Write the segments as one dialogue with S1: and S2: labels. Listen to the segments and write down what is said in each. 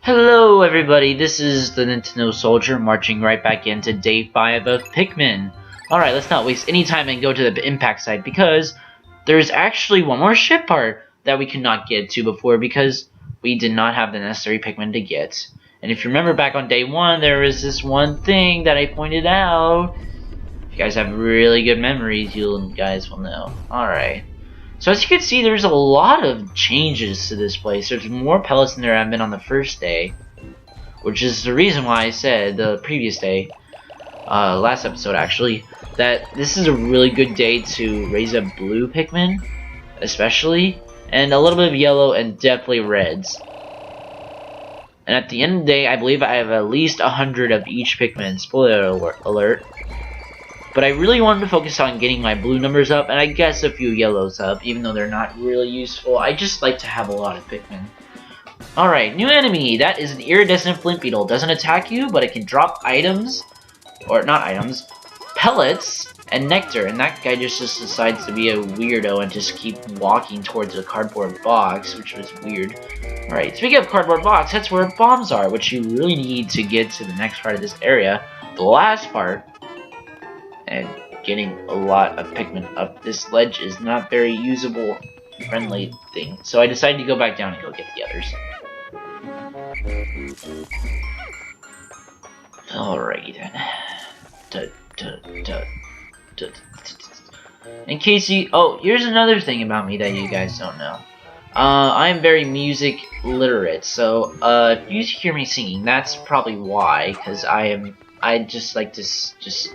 S1: Hello everybody, this is the Nintendo Soldier marching right back into day 5 of Pikmin. Alright, let's not waste any time and go to the impact site because there's actually one more ship part that we could not get to before because we did not have the necessary Pikmin to get. And if you remember back on day 1, there was this one thing that I pointed out. If you guys have really good memories, you guys will know. Alright. So as you can see, there's a lot of changes to this place. There's more pellets than there have been on the first day, which is the reason why I said the previous day, last episode actually, that this is a really good day to raise up blue Pikmin, especially, and a little bit of yellow and definitely reds. And at the end of the day, I believe I have at least 100 of each Pikmin. Spoiler alert. But I really wanted to focus on getting my blue numbers up, and I guess a few yellows up, even though they're not really useful. I just like to have a lot of Pikmin. Alright, new enemy. That is an iridescent flint beetle. Doesn't attack you, but it can drop items, or not items, pellets, and nectar. And that guy just decides to be a weirdo and just keep walking towards a cardboard box, which was weird. Alright, speaking of cardboard box, that's where bombs are, which you really need to get to the next part of this area. The last part. And getting a lot of Pikmin up this ledge is not very usable, friendly thing. So I decided to go back down and go get the others. Alrighty then. In case you... Oh, here's another thing about me that you guys don't know. I am very music literate, so if you hear me singing, that's probably why, because I just like to just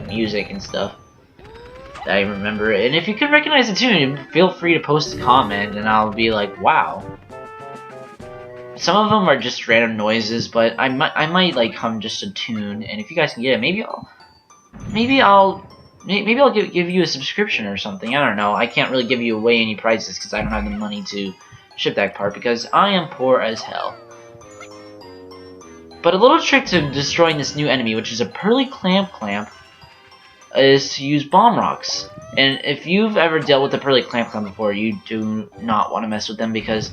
S1: music and stuff that I remember. And if you can recognize the tune, feel free to post a comment and I'll be like, wow. Some of them are just random noises, but I might like hum just a tune, and if you guys can get it, maybe I'll give you a subscription or something. I don't know. I can't really give you away any prizes because I don't have the money to ship that part because I am poor as hell. But a little trick to destroying this new enemy, which is a Pearly Clamp, is to use bomb rocks. And if you've ever dealt with a Pearly Clamp before, you do not want to mess with them because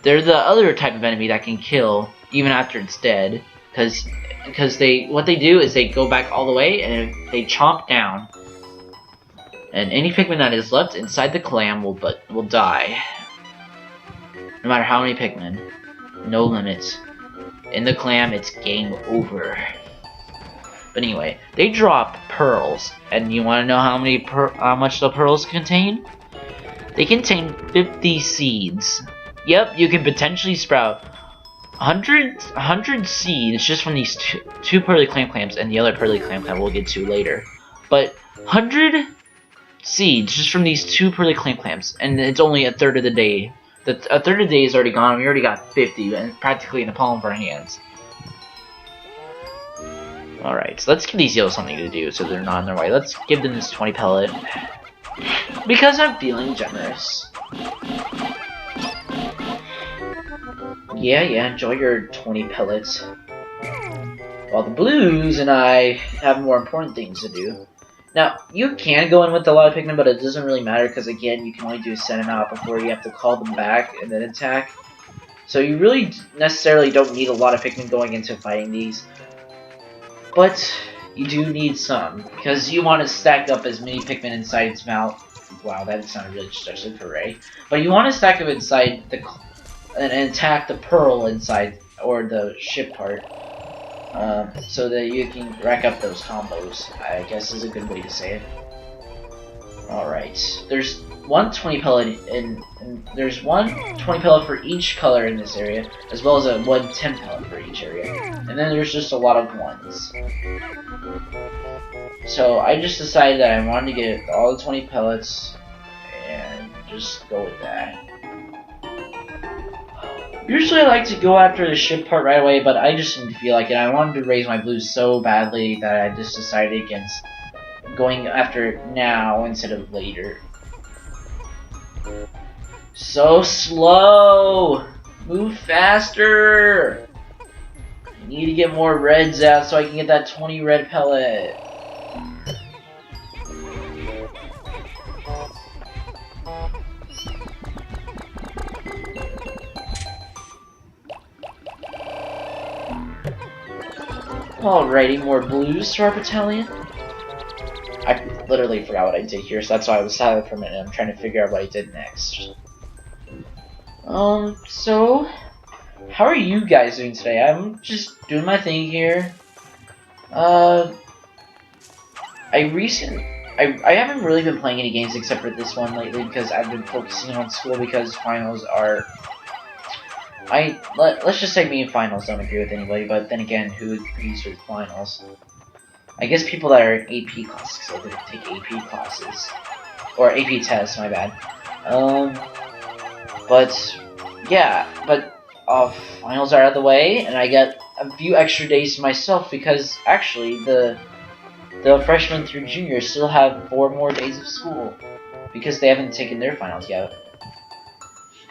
S1: they're the other type of enemy that can kill even after it's dead. Because what they do is they go back all the way and they chomp down. And any Pikmin that is left inside the clam will die. No matter how many Pikmin. No limits. In the clam, it's game over. But anyway, they drop pearls, and you want to know how much the pearls contain? They contain 50 seeds. Yep, you can potentially sprout 100 seeds just from these two Pearly Clams and the other Pearly Clam we'll get to later. But 100 seeds just from these two Pearly Clams, and it's only a third of the day. A third of the day is already gone. We already got 50, and practically in the palm of our hands. Alright, so let's give these yellows something to do so they're not in their way. Let's give them this 20 pellet. Because I'm feeling generous. Yeah, enjoy your 20 pellets. While the blues and I have more important things to do. Now, you can go in with a lot of Pikmin, but it doesn't really matter because, again, you can only do a set amount before you have to call them back and then attack. So you really necessarily don't need a lot of Pikmin going into fighting these. But you do need some, because you want to stack up as many Pikmin inside its mouth. Wow, that sounded really stressful for Ray. But you want to stack up inside and attack the pearl inside, or the ship part. So that you can rack up those combos, I guess is a good way to say it. Alright, there's one 20 pellet and there's one 20 pellet for each color in this area, as well as a 110 pellet for each area. And then there's just a lot of ones. So I just decided that I wanted to get all the 20 pellets and just go with that. Usually I like to go after the ship part right away, but I just didn't feel like it. I wanted to raise my blues so badly that I just decided against going after it now instead of later. So slow! Move faster! I need to get more reds out so I can get that 20 red pellet. Alrighty, more blues to our battalion. I literally forgot what I did here, so that's why I was silent for a minute. I'm trying to figure out what I did next. So how are you guys doing today? I'm just doing my thing here. I haven't really been playing any games except for this one lately because I've been focusing on school because finals are. Let's just say me and finals don't agree with anybody, but then again, who agrees with finals? I guess people that are in AP classes, so they take AP classes. Or AP tests, my bad. But, yeah, finals are out of the way, and I get a few extra days to myself because, actually, the freshmen through juniors still have 4 more days of school because they haven't taken their finals yet.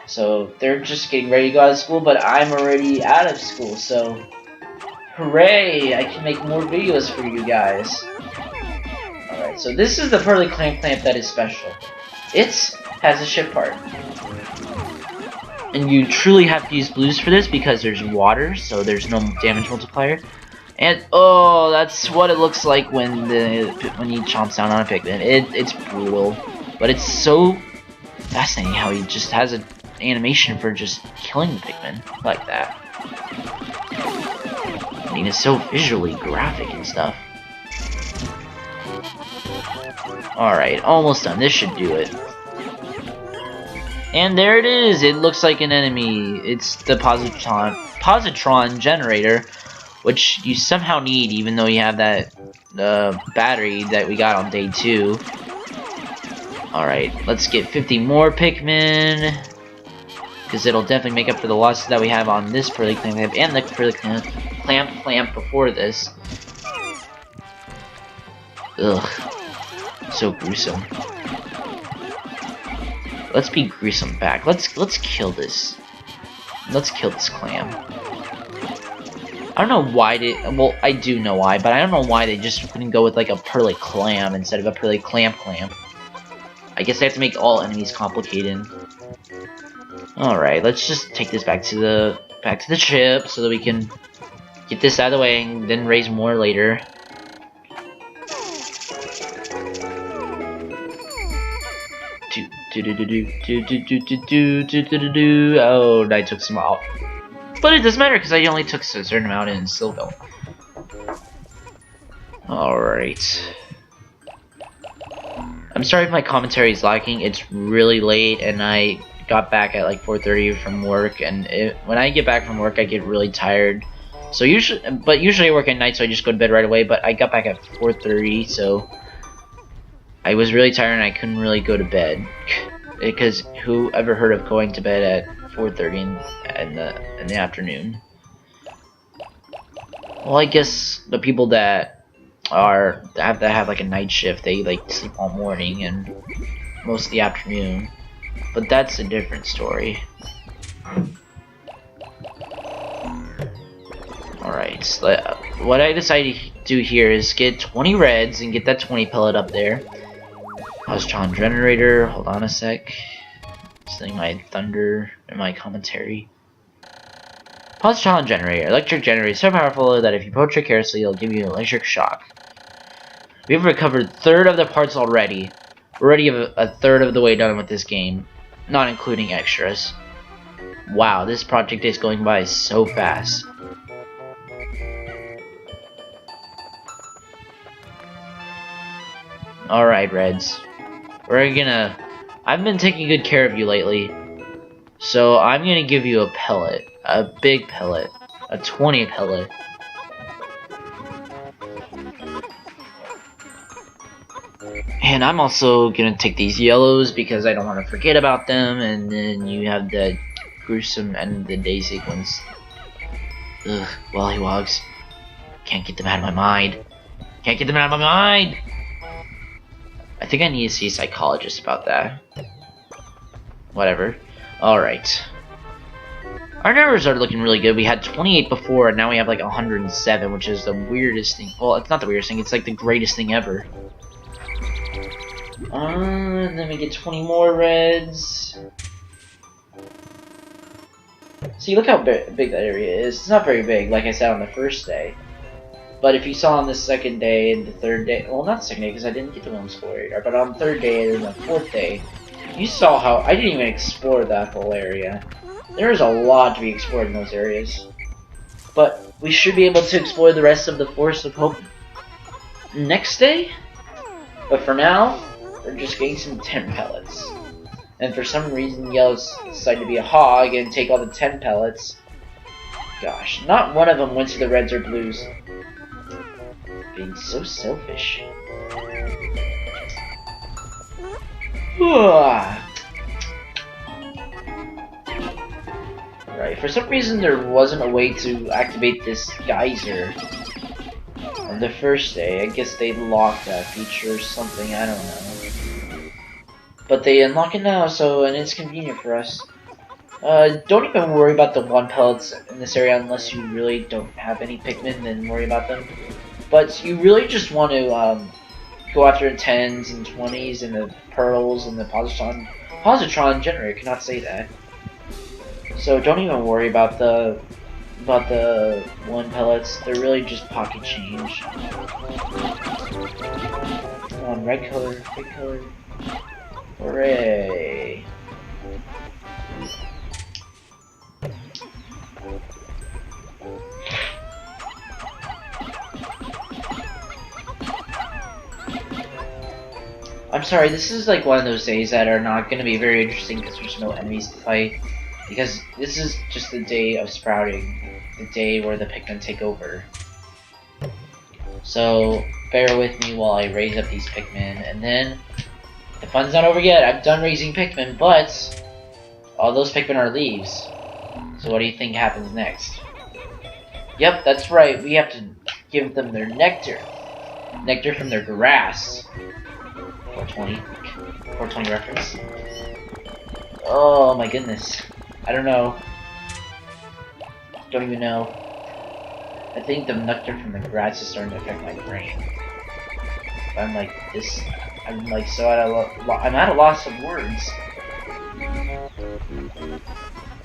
S1: So, they're just getting ready to go out of school, but I'm already out of school, so hooray! I can make more videos for you guys. Alright, so this is the Pearly Clamp that is special. It has a ship part. And you truly have to use blues for this because there's water, so there's no damage multiplier. And oh, that's what it looks like when he chomps down on a Pikmin. It's brutal, but it's so fascinating how he just has an animation for just killing the Pikmin like that. I mean, it's so visually graphic and stuff. Alright, almost done. This should do it. And there it is! It looks like an enemy. It's the positron generator, which you somehow need even though you have that battery that we got on day 2. Alright, let's get 50 more Pikmin, because it'll definitely make up for the losses that we have on this Pearly Clamp and the Pearly Clamp before this. Ugh. So gruesome. Let's be gruesome back. Let's kill this. Let's kill this clam. I don't know why well, I do know why, but I don't know why they just couldn't go with like a Pearly Clam instead of a Pearly Clamp. I guess they have to make all enemies complicated. Alright, let's just take this back to the ship so that we can get this out of the way and then raise more later. Oh, I took some out. But it doesn't matter because I only took a certain amount in Silville. Alright. I'm sorry if my commentary is lacking. It's really late and I got back at like 4:30 from work, and when I get back from work I get really tired. So usually I work at night, so I just go to bed right away, but I got back at 4:30, so I was really tired and I couldn't really go to bed. Because who ever heard of going to bed at 4:30 in the afternoon? Well, I guess the people that have like a night shift, they like sleep all morning and most of the afternoon. But that's a different story. Alright, so what I decided to do here is get 20 reds and get that 20 pellet up there. Positron generator, hold on a sec. Setting my thunder in my commentary. Positron generator. Electric generator is so powerful that if you approach it carelessly, it'll give you an electric shock. We've recovered 1/3 of the parts already. We're already a 1/3 of the way done with this game, not including extras. Wow, this project is going by so fast. Alright, Reds. I've been taking good care of you lately. So I'm gonna give you a pellet. A big pellet. A 20 pellet. And I'm also gonna take these yellows because I don't want to forget about them. And then you have the gruesome end of the day sequence. Ugh, Wallywogs. Can't get them out of my mind. Can't get them out of my mind! I think I need to see a psychologist about that. Whatever. Alright. Our numbers are looking really good. We had 28 before, and now we have like 107, which is the weirdest thing. Well, it's not the weirdest thing, it's like the greatest thing ever. And then we get 20 more reds. See, look how big that area is. It's not very big, like I said on the first day. But if you saw on the second day and the third day, well, not the second day because I didn't get the Williams School area, but on the third day and the fourth day, you saw how I didn't even explore that whole area. There is a lot to be explored in those areas. But we should be able to explore the rest of the Forest of Hope next day. But for now, we're just getting some 10 pellets. And for some reason, Yellow's decided to be a hog and take all the 10 pellets. Gosh, not one of them went to the reds or blues. Being so selfish. Right, for some reason there wasn't a way to activate this geyser on the first day. I guess they locked that feature or something, I don't know. But they unlock it now, so and it's convenient for us. Don't even worry about the 1 pellets in this area unless you really don't have any Pikmin, then worry about them. But you really just want to go after the 10s and 20s and the pearls and the positron generator cannot say that. So don't even worry about the 1 pellets. They're really just pocket change. Come on, red color, red color. Hooray! I'm sorry, this is like one of those days that are not going to be very interesting because there's no enemies to fight. Because this is just the day of sprouting, the day where the Pikmin take over. So bear with me while I raise up these Pikmin, and then the fun's not over yet. I'm done raising Pikmin, but all those Pikmin are leaves. So what do you think happens next? Yep, that's right. We have to give them their nectar. Nectar from their grass. 420. 420 reference. Oh my goodness. I don't know. Don't even know. I think the nectar from the grass is starting to affect my brain. I'm like this. I'm like so at a loss of words.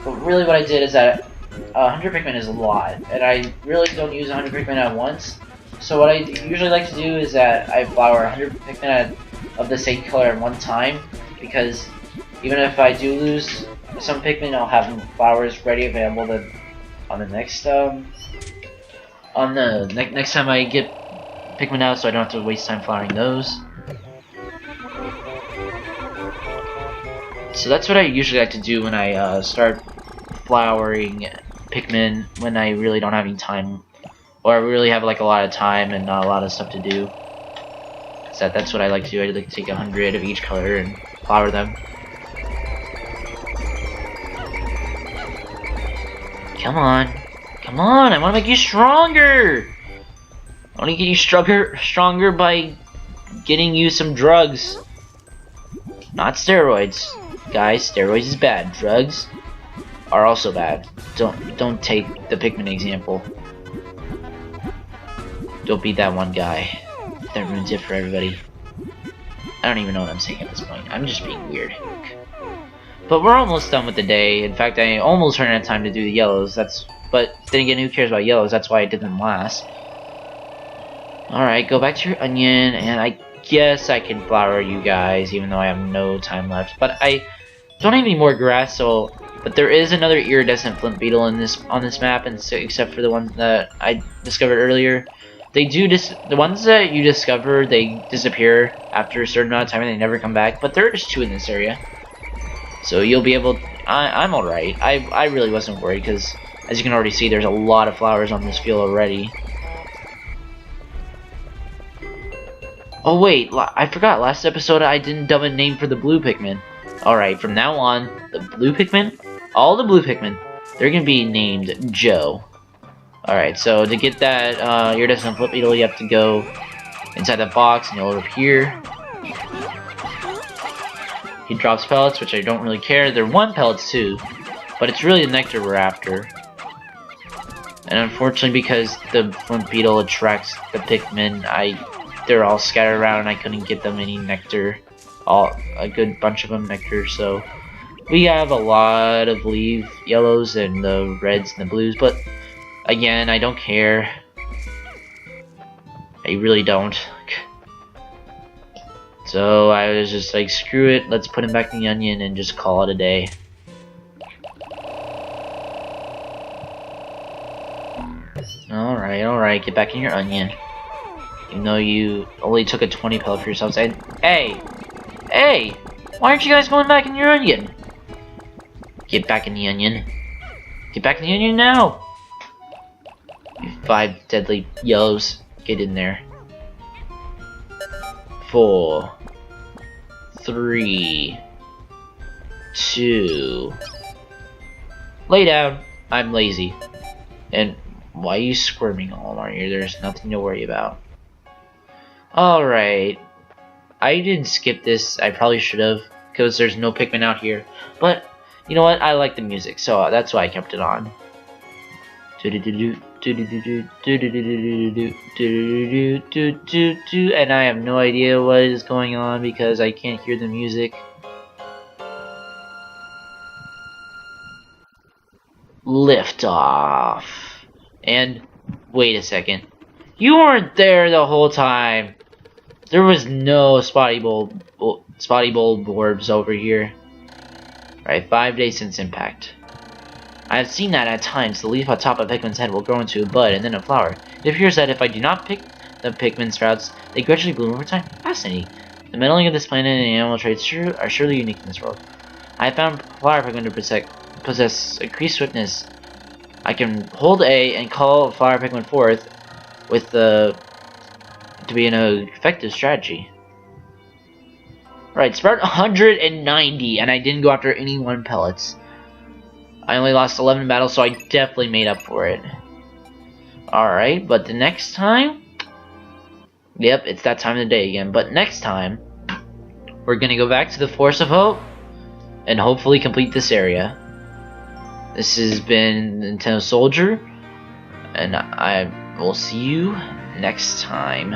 S1: But really, what I did is that 100 Pikmin is a lot, and I really don't use 100 Pikmin at once. So what I usually like to do is that I flower 100 Pikmin of the same color at one time, because even if I do lose some Pikmin, I'll have flowers ready available on the next next time I get Pikmin out, so I don't have to waste time flowering those. So that's what I usually like to do when I start flowering Pikmin when I really don't have any time, or I really have like a lot of time and not a lot of stuff to do. So that's what I like to do. I like to take 100 of each color and flower them. Come on. Come on, I want to make you stronger! I want to get you stronger by getting you some drugs. Not steroids. Guys, steroids is bad. Drugs are also bad. Don't take the Pikmin example. Don't be that one guy that ruins it for everybody. I don't even know what I'm saying at this point. I'm just being weird. But we're almost done with the day. In fact, I almost ran out of time to do the yellows. But then again, who cares about yellows? That's why I did them last. Alright, go back to your onion, and I guess I can flower you guys, even though I have no time left. But I don't have any more grass, so... But there is another iridescent flint beetle on this map, and so, except for the one that I discovered earlier. They do the ones that you discover, they disappear after a certain amount of time, and they never come back. But there is 2 in this area. So you'll be able... I'm alright. I really wasn't worried, because... As you can already see, there's a lot of flowers on this field already. Oh wait, I forgot. Last episode I didn't dub a name for the blue Pikmin. Alright, from now on, the blue Pikmin, all the blue Pikmin, they're going to be named Joe. Alright, so to get that iridescent flip beetle, you have to go inside that box, and you'll over here. He drops pellets, which I don't really care. They're 1 pellets too, but it's really the nectar we're after. And unfortunately, because the flint beetle attracts the Pikmin, they're all scattered around and I couldn't get them any nectar. A good bunch of them nectar, so we have a lot of leaf yellows and the reds and the blues, but again, I don't care. I really don't. So I was just like, screw it, let's put him back in the onion and just call it a day. Alright, get back in your onion. Even though you only took a 20 pellet for yourselves. And hey! Hey! Why aren't you guys going back in your onion? Get back in the onion. Get back in the onion now! You 5 deadly yellows. Get in there. 4, 3, 2. Lay down. I'm lazy. And why are you squirming all on here? There's nothing to worry about. Alright. I didn't skip this. I probably should have, because there's no Pikmin out here. But, you know what? I like the music, so that's why I kept it on. And I have no idea what is going on because I can't hear the music. Lift off. And wait a second. You weren't there the whole time. There was no spotty bulb orbs over here. Right, 5 days since impact. I have seen that at times the leaf on top of Pikmin's head will grow into a bud and then a flower. It appears that if I do not pick the Pikmin sprouts, they gradually bloom over time. Fascinating. The meddling of this planet and animal traits are surely unique in this world. I have found flower Pikmin to possess increased swiftness. I can hold A and call flower Pikmin forth with to be an effective strategy. Right, sprout 190, and I didn't go after any 1 pellets. I only lost 11 battles, so I definitely made up for it. Alright, but the next time... Yep, it's that time of the day again. But next time, we're going to go back to the Force of Hope and hopefully complete this area. This has been Nintendo Soldier, and I will see you next time.